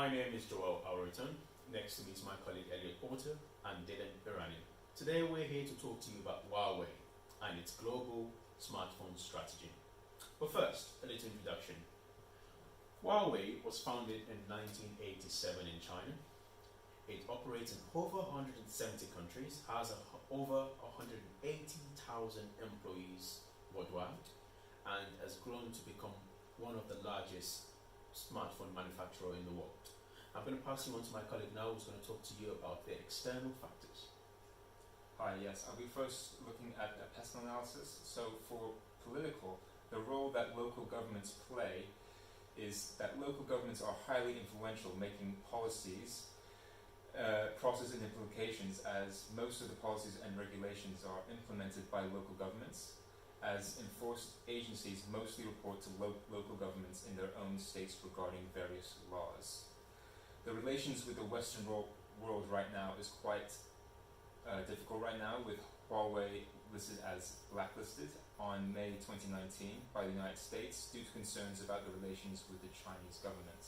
My name is Joel Alriton. Next to me is my colleague Elliot Porter and Dylan Irani. Today we're here to talk to you about Huawei and its global smartphone strategy. But first, a little introduction. Huawei was founded in 1987 in China. It operates in over 170 countries, has over 180,000 employees worldwide, and has grown to become one of the largest smartphone manufacturer in the world. I'm going to pass you on to my colleague now, who's going to talk to you about the external factors. Hi, yes. I'll be first looking at a personal analysis. So for political, the role that local governments play is that local governments are highly influential, making policies, process and implications, as most of the policies and regulations are implemented by local governments, as enforced agencies mostly report to local governments in their own states regarding various laws. The relations with the Western world right now is quite difficult right now, with Huawei listed as blacklisted on May 2019 by the United States due to concerns about the relations with the Chinese government.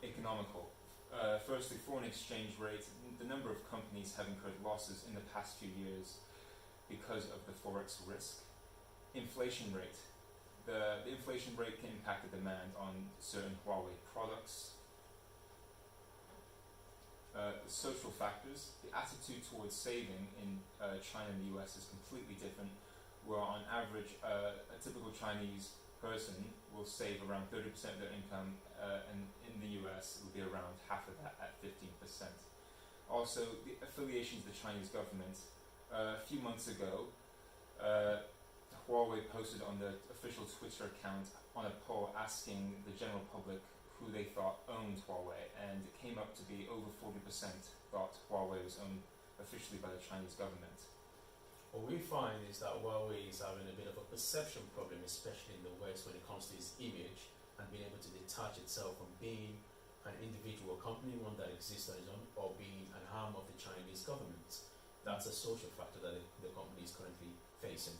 Economical. Firstly, foreign exchange rate. The number of companies have incurred losses in the past few years because of the forex risk. Inflation rate. The inflation rate can impact the demand on certain Huawei products. Social factors. The attitude towards saving in China and the US is completely different, where on average a typical Chinese person will save around 30% of their income, and in the US it will be around half of that at 15%. Also, the affiliation to the Chinese government. A few months ago, Huawei posted on the official Twitter account on a poll asking the general public who they thought owned Huawei, and it came up to be over 40% thought Huawei was owned officially by the Chinese government. What we find is that Huawei is having a bit of a perception problem, especially in the West, when it comes to its image and being able to detach itself from being an individual company, one that exists on its own, or being an arm of the Chinese government. That's a social factor that the company is currently facing.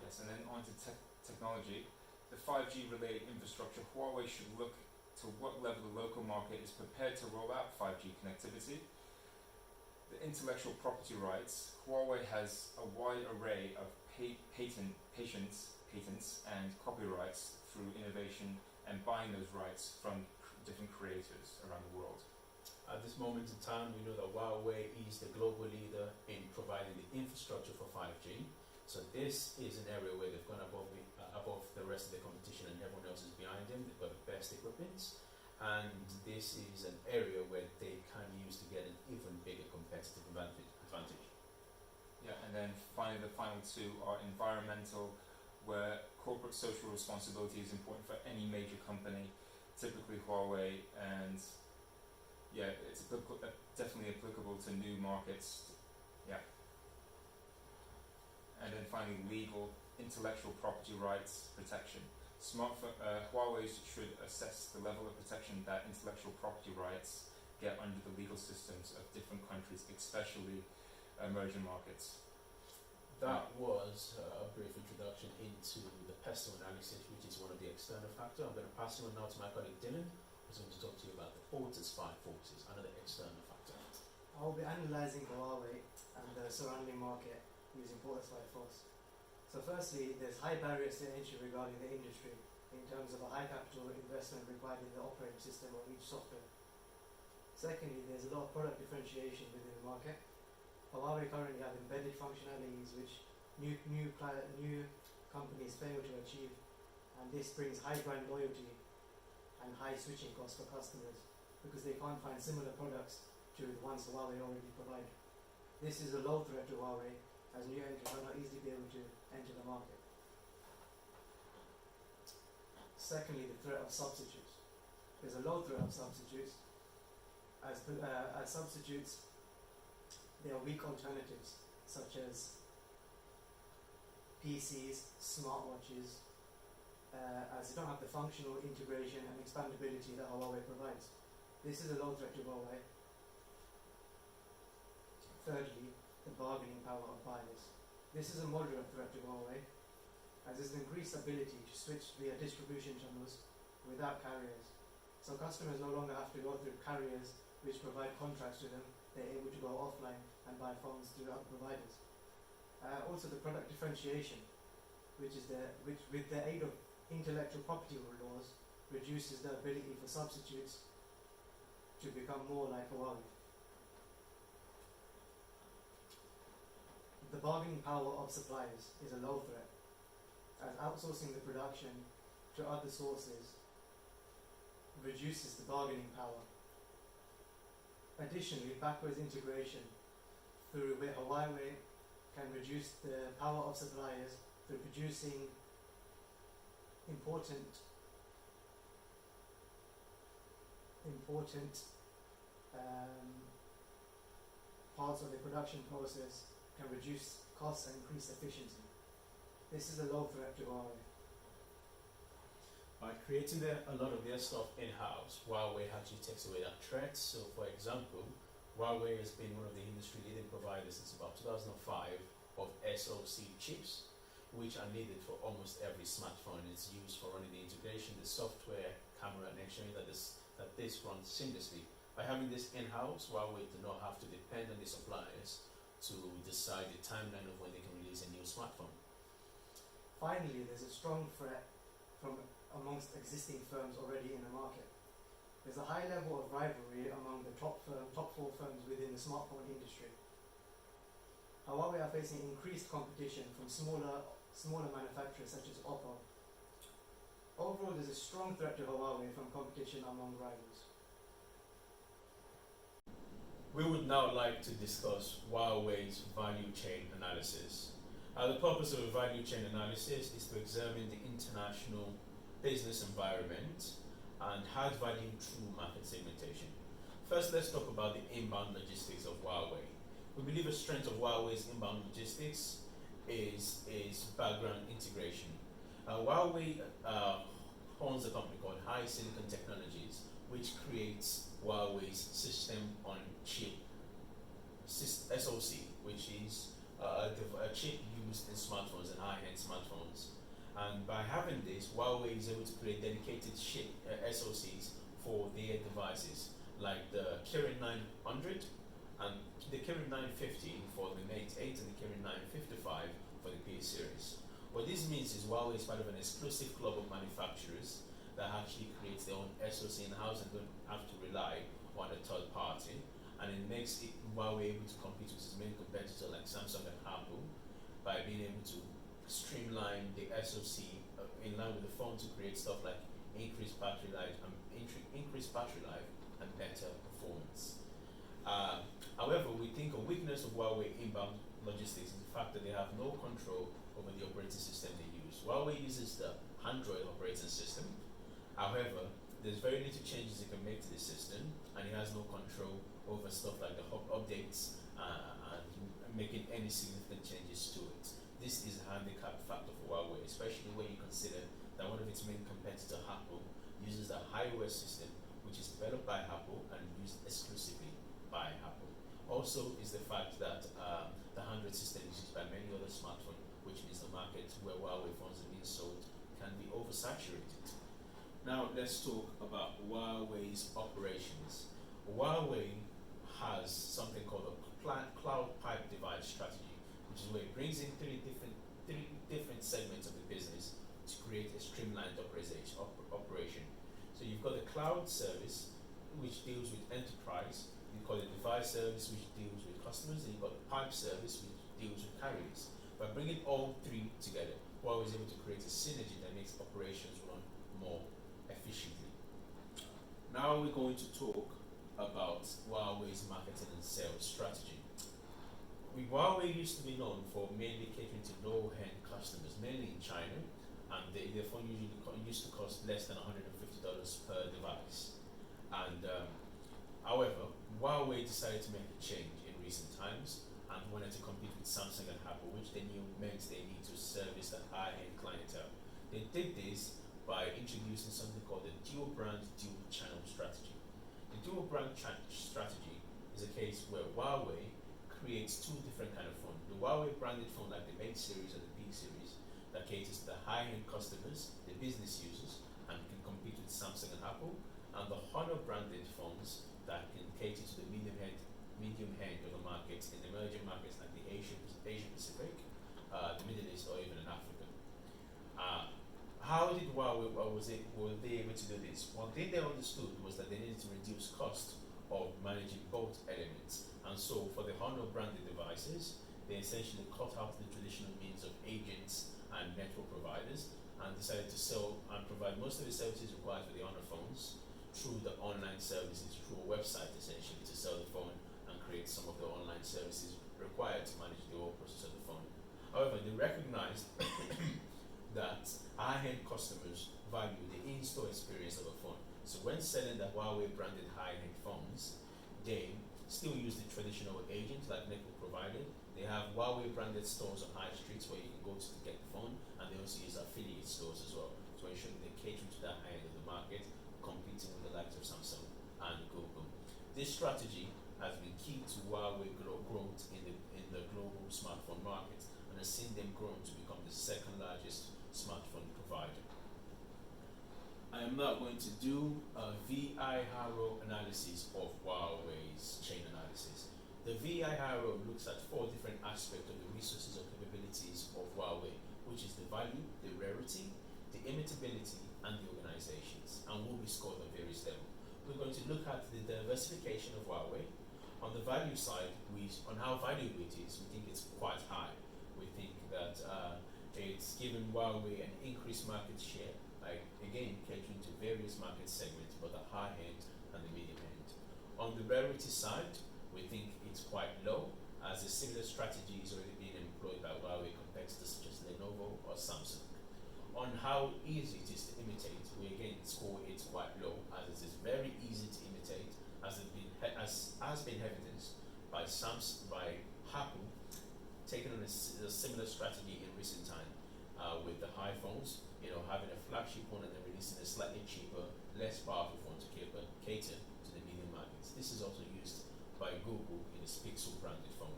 Yes, and then on to technology. The 5G related infrastructure, Huawei should look to what level the local market is prepared to roll out 5G connectivity. The intellectual property rights, Huawei has a wide array of patents and copyrights through innovation and buying those rights from different creators around the world. At this moment in time, we know that Huawei is the global leader in providing the infrastructure for 5G. So this is an area where they've gone above the rest of the competition, and everyone else is behind them. They've got the best equipment, and this is an area where they can use to get an even bigger competitive advantage. Yeah, and then finally, the final two are environmental, where corporate social responsibility is important for any major company, typically Huawei, and yeah, it's definitely applicable to new markets. Yeah. And then finally, legal, intellectual property rights protection. Huawei should assess the level of protection that intellectual property rights get under the legal systems of different countries, especially emerging markets. That was a brief introduction into the personal analysis, which is one of the external factors. I'm going to pass you on now to my colleague Dylan, who's going to talk to you about the Porter's 5 forces, another external factor. I will be analysing Huawei and the surrounding market using Porter's 5 force. So firstly, there's high barriers to entry regarding the industry in terms of a high capital investment required in the operating system of each software. Secondly, there's a lot of product differentiation within the market. Huawei currently have embedded functionalities which new companies fail to achieve, and this brings high brand loyalty and high switching costs for customers because they can't find similar products to the ones Huawei already provide. This is a low threat to Huawei, as new entrants are not easily be able to enter the market. Secondly, the threat of substitutes. There's a low threat of substitutes. As substitutes, there are weak alternatives such as PCs, smartwatches, as they don't have the functional integration and expandability that Huawei provides. This is a low threat to Huawei. Thirdly, the bargaining power of buyers. This is a moderate threat to Huawei, as there's an increased ability to switch via distribution channels without carriers. So customers no longer have to go through carriers which provide contracts to them. They're able to go offline and buy phones through other providers. Also the product differentiation, which with the aid of intellectual property laws reduces the ability for substitutes to become more like Huawei. The bargaining power of suppliers is a low threat, as outsourcing the production to other sources reduces the bargaining power. Additionally, backwards integration through where Huawei can reduce the power of suppliers through producing important parts of the production process, can reduce costs and increase efficiency. This is a low threat to Huawei. By creating a lot of their stuff in-house, Huawei actually takes away that threat. So for example, Huawei has been one of the industry leading providers since about 2005 of SoC chips, which are needed for almost every smartphone. It's used for running the integration, the software, camera, and ensuring that this runs seamlessly. By having this in-house, Huawei do not have to depend on the suppliers to decide the timeline of when they can release a new smartphone. Finally, there's a strong threat from amongst existing firms already in the market. There's a high level of rivalry among the top 4 firms within the smartphone industry. Huawei are facing increased competition from smaller manufacturers such as Oppo. Overall, there's a strong threat to Huawei from competition among rivals. We would now like to discuss Huawei's value chain analysis. The purpose of a value chain analysis is to examine the international business environment and add value through market segmentation. First, let's talk about the inbound logistics of Huawei. We believe a strength of Huawei's inbound logistics is background integration. Huawei owns a company called High Silicon Technologies, which creates Huawei's system-on-chip SoC, which is a chip used in smartphones and high-end smartphones. And by having this, Huawei is able to create dedicated chip SoCs for their devices, like the Kirin 900 and the Kirin 950 for the Mate 8 and the Kirin 955 for the P series. What this means is Huawei is part of an exclusive club of manufacturers that actually creates their own SoC in-house and don't have to rely on a third party. And it makes Huawei able to compete with its main competitor like Samsung and Apple by being able to streamline the SoC in line with the phone to create stuff like increased battery life and better performance. However, we think a weakness of Huawei inbound logistics is the fact that they have no control over the operating system they use. Huawei uses the Android operating system. However, there's very little changes it can make to the system, and it has no control over stuff like the updates and making any significant changes to it. This is a handicap factor for Huawei, especially when you consider that one of its main competitor, Apple, uses the iOS system, which is developed by Apple and used exclusively by Apple. Also is the fact that the Android system is used by many other smartphones, which means the market where Huawei phones are being sold can be oversaturated. Now let's talk about Huawei's operations. Huawei has something called a cloud pipe device strategy, which is where it brings in three different segments of the business to create a streamlined operation. So you've got the cloud service, which deals with enterprise. You've got the device service, which deals with customers, and you've got the pipe service, which deals with carriers. By bringing all three together, Huawei is able to create a synergy that makes operations run more efficiently. Now we're going to talk about Huawei's marketing and sales strategy. Huawei used to be known for mainly catering to low-end customers, mainly in China, and their phone usually used to cost less than $150 per device. And however, Huawei decided to make a change in recent times and wanted to compete with Samsung and Apple, which they knew meant they need to service the high-end clientele. They did this by introducing something called the dual brand, dual channel strategy. The dual brand strategy is a case where Huawei creates two different kind of phones. The Huawei branded phone like the Mate series or the P series that caters to the high-end customers, the business users, and can compete with Samsung were they able to do this? One thing they understood was that they needed to reduce cost of managing both elements. And so for the Honor branded devices, they essentially cut out the traditional means of agents and network providers and decided to sell and provide most of the services required for the Honor phones through the online services, through a website essentially to sell the phone and create some of the online services required to manage the whole process of the phone. However, they recognized that high-end customers value the in-store experience of a phone. So when selling the Huawei branded high-end phones, they still use the traditional agents like network provider. They have Huawei branded stores on high streets where you can go to get the phone, and they also use affiliate stores as well to ensure that they cater to that high end of the market, competing with the likes of Samsung and Google. This strategy has been key to Huawei growth in the global smartphone market and has seen them grow to become the second largest smartphone provider. I am now going to do a VI Harrow analysis of Huawei's chain analysis. The VI Harrow looks at 4 different aspects of the resources or capabilities of Huawei, which is the value, the rarity, the imitability, and the organizations, and will be scored on various levels. We're going to look at the diversification of Huawei. On the value side, on how valuable it is, we think it's quite high. We think that it's given Huawei an increased market share, like again catering to various market segments, but the high end and the medium end. On the rarity side, we think it's quite low, as a similar strategy is already being employed by Huawei competitors such as Lenovo or Samsung. On how easy it is to imitate, we again score it quite low, as it is very easy to imitate, as has been evidenced by Apple taking on a similar strategy in recent time with the high phones, having a flagship phone and then releasing a slightly cheaper, less powerful phone to cater to the medium markets. This is also used by Google in its Pixel branded phone.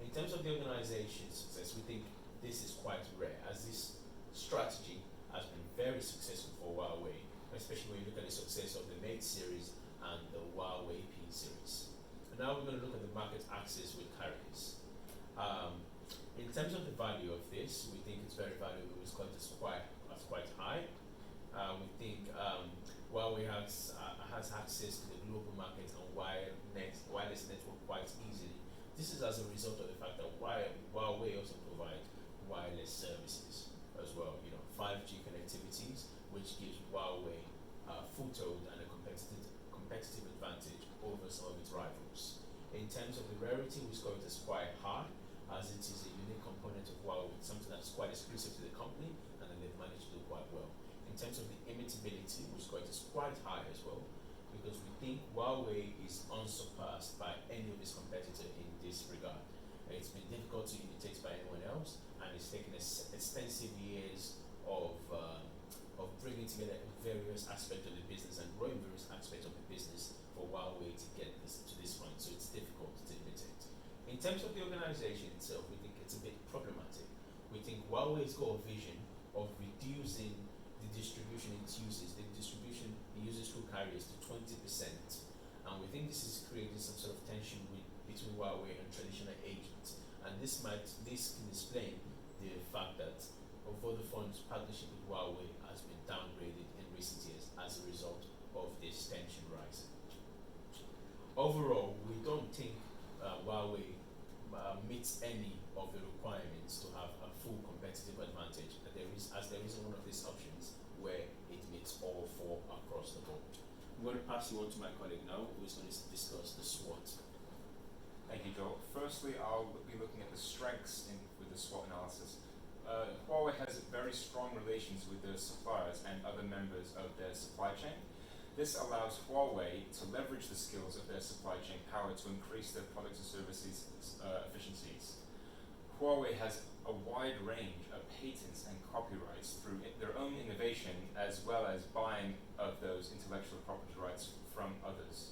In terms of the organization's success, we think this is quite rare, as this strategy has been very successful for Huawei, especially when you look at the success of the Mate series and the Huawei P series. And now we're going to look at the market access with carriers. In terms of the value of this, we think it's very valuable. It's quite high. We think Huawei has access to the global market and wireless network quite easily. This is as a result of the fact that Huawei also provides wireless services as well. 5G connectivities, which gives Huawei a foothold and a competitive advantage over some of its rivals. In terms of the rarity, we score it as quite high, as it is a unique component of Huawei, something that's quite exclusive to the company, and then they've managed to do quite well. In terms of the imitability, we score it as quite high as well, because we think Huawei is unsurpassed by any of its competitors in this regard. It's been difficult to imitate by anyone else, and it's taken extensive years of bringing together various aspects of the business and growing various aspects of the business for Huawei to get to this point, so it's difficult to imitate. In terms of the organization itself, we think it's a bit problematic. We think Huawei's got a vision of reducing the distribution it uses, the distribution it uses through carriers to 20%, and we think this is creating some sort of tension between Huawei and traditional agents, and this can explain the fact that Vodafone's partnership with Huawei has been downgraded in recent years as a result of this tension rising. Overall, we don't think Huawei meets any of the requirements to have a full competitive advantage. As there isn't one of these options where it meets all 4 across the board. I'm going to pass you on to my colleague now, who is going to discuss the SWOT. Thank you, Joel. Firstly, I'll be looking at the strengths with the SWOT analysis. Huawei has very strong relations with their suppliers and other members of their supply chain. This allows Huawei to leverage the skills of their supply chain power to increase their products and services efficiencies. Huawei has a wide range of patents and copyrights through their own innovation, as well as buying of those intellectual property rights from others.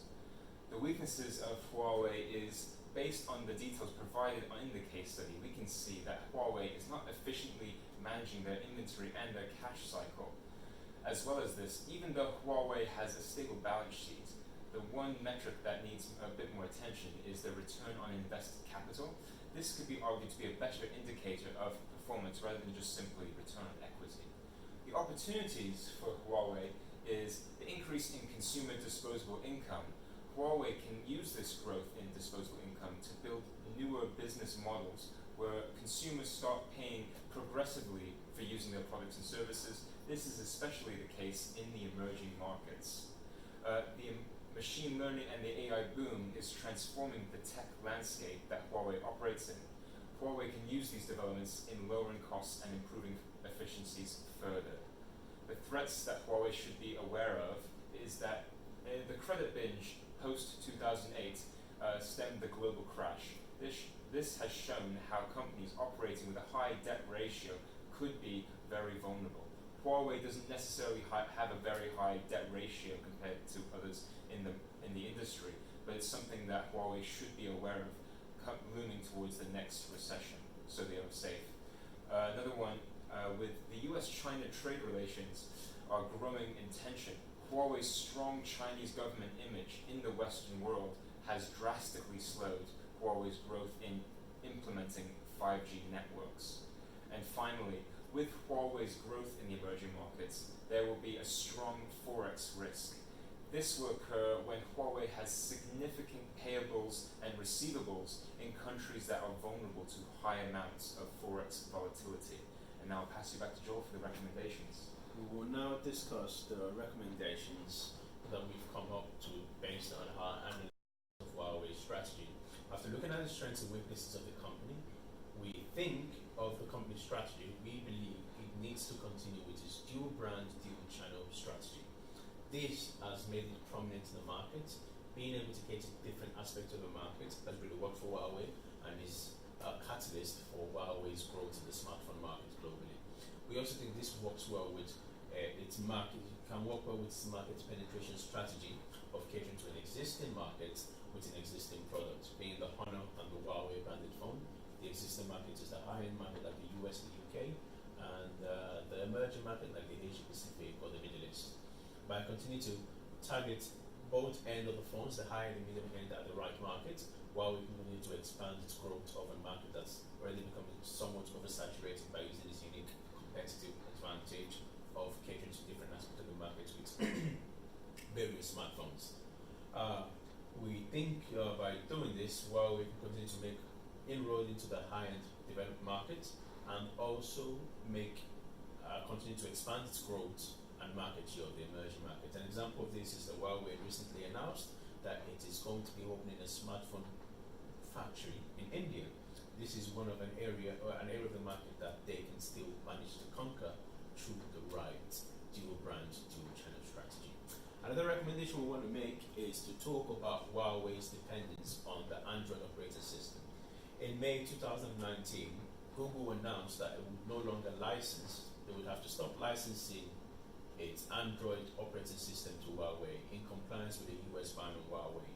The weaknesses of Huawei is based on the details provided in the case study. We can see that Huawei is not efficiently managing their inventory and their cash cycle. As well as this, even though Huawei has a stable balance sheet, the one metric that needs a bit more attention is the return on invested capital. This could be argued to be a better indicator of performance rather than just simply return on equity. The opportunity opportunities for Huawei is the increase in consumer disposable income. Huawei can use this growth in disposable income to build newer business models where consumers start paying progressively for using their products and services. This is especially the case in the emerging markets. The machine learning and the AI boom is transforming the tech landscape that Huawei operates in. Huawei can use these developments in lowering costs and improving efficiencies further. The threats that Huawei should be aware of is that the credit binge post-2008 stemmed the global crash. This has shown how companies operating with a high debt ratio could be very vulnerable. Huawei doesn't necessarily have a very high debt ratio compared to others in the industry, but it's something that Huawei should be aware of looming towards the next recession, so they are safe. Another one, with the US-China trade relations are growing in tension, Huawei's strong Chinese government image in the Western world has drastically slowed Huawei's growth in implementing 5G networks. And finally, with Huawei's growth in the emerging markets, there will be a strong forex risk. This will occur when Huawei has significant payables and receivables in countries that are vulnerable to high amounts of forex volatility. And now I'll pass you back to Joel for the recommendations. We will now discuss the recommendations that we've come up to based on our analysis of Huawei's strategy. After looking at the strengths and weaknesses of the company, we think of the company's strategy, we believe it needs to continue with its dual brand, dual channel strategy. This has made it prominent in the market. Being able to cater to different aspects of the market has really worked for Huawei and is a catalyst for Huawei's growth in the smartphone market globally. We also think this works well with its market, can work well with its market penetration strategy of catering to an existing market with an existing product, being the Honor and the Huawei branded phone. The existing market is the high-end market like the US and the UK, and the emerging market like the Asia Pacific or the Middle East. By continuing to target both ends of the phones, the high and the medium end at the right market, while we continue to expand its growth of a market that's already becoming somewhat oversaturated by using this unique competitive advantage of catering to different aspects of the market with various smartphones. We think by doing this, while we can continue to make inroad into the high-end developed market and also continue to expand its growth and market share of the emerging market. An example of this is that Huawei recently announced that it is going to be opening a smartphone factory in India. This is one of an area of the market that they can still manage to conquer through the right dual brand, dual channel strategy. Another recommendation we want to make is to talk about Huawei's dependence on the Android operating system. In May 2019, Google announced that it would no longer they would have to stop licensing its Android operating system to Huawei in compliance with the US ban on Huawei.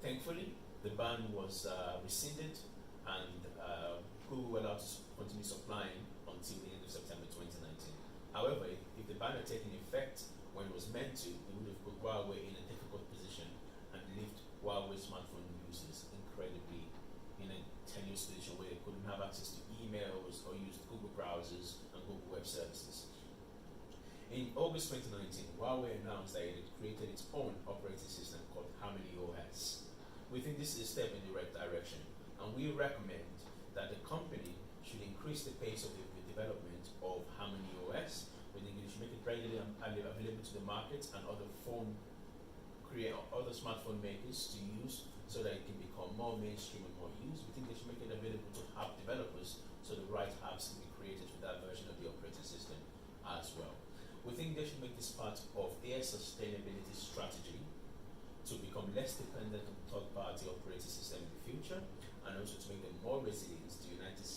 Thankfully, the ban was rescinded and Google allowed to continue supplying until the end of September 2019. However, if the ban had taken effect when it was meant to, it would have put Huawei in a difficult position and left Huawei smartphone users incredibly in a tenuous position where they couldn't have access to emails or use Google browsers and Google web services. In August 2019, Huawei announced that it had created its own operating system called Harmony OS. We think this is a step in the right direction, and we recommend that the company should increase the pace of the development of Harmony OS. We think it should make it readily available to the market and other smartphone makers to use so that it can become more mainstream and more used. We think they should make it available to app developers so the right apps can be created with that version of the operating system as well. We think they should make this part of their sustainability strategy to become less dependent on third-party operating system in the future, and also to make them more resilient to United